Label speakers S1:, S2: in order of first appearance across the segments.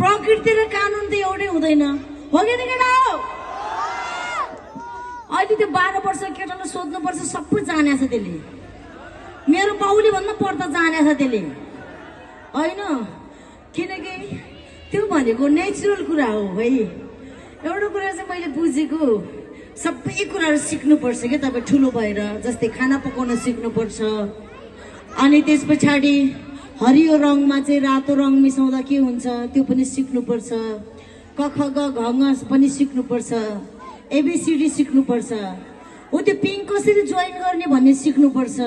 S1: प्रकृति र कानुन त एउटै हुँदैन हो कि नि केटा हो अहिले त्यो 12 वर्ष केटालाई सोध्नुपर्छ सबै जानेछ त्यसले मेरो बाउले भन्दा पर्दा जानेछ त्यसले हैन किनकि त्यो भनेको नेचुरल कुरा हो भाइ एउटा कुरा चाहिँ मैले बुझेको सबै कुराहरु सिक्नुपर्छ के तपाईं ठुलो भएर जस्तै खाना पकाउन सिक्नुपर्छ अनि त्यसपछि हरियो रङमा चाहिँ रातो रङ मिसाउँदा के हुन्छ त्यो पनि सिक्नुपर्छ क ख ग घ ङ पनि सिक्नुपर्छ एबीसीडी सिक्नुपर्छ हो त्यो पिङ कसरी जोइन गर्ने भन्ने सिक्नुपर्छ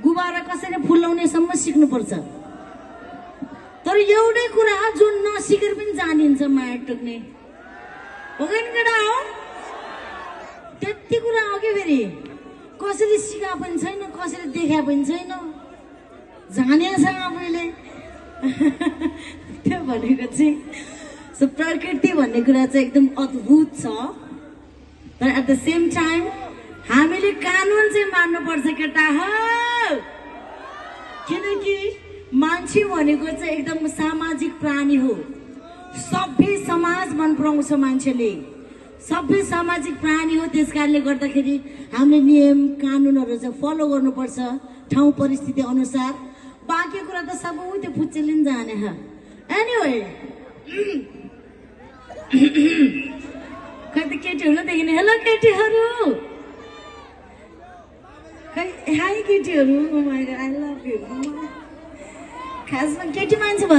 S1: गुबारा कसरी फुलाउने सम्म सिक्नुपर्छ तर एउटै कुरा जुन नसिकेर पनि जानिन्छ माया टुक्ने हो कि केटा हो त्यति कुरा हो कि फेरि कसरी सिका पनि छैन कसरी देखा पनि छैन जानेछ आफैले त्यो भनेको चाहिँ सो प्रकृति भन्ने कुरा चाहिँ एकदम अद्भुत छ तर एट द सेम टाइम हामीले कानुन चाहिँ मान्नुपर्छ केटा हो किनकि मान्छे भनेको चाहिँ एकदम सामाजिक प्राणी हो सभ्य समाज मन पराउँछ मान्छेले सबै सामाजिक प्राणी हो त्यसकारणले गर्दाखेरि हामीले नियम कानुनहरु चाहिँ फलो गर्नुपर्छ ठाउँ परिस्थिति अनुसार बाँकी कुरा त सबै त्यो पुच्चेले नि जाने ह एनीवे खै त केटीहरु देखिने हेलो केटीहरु खै हाई केटीहरु oh my God I love you खासमा केटी मान्छे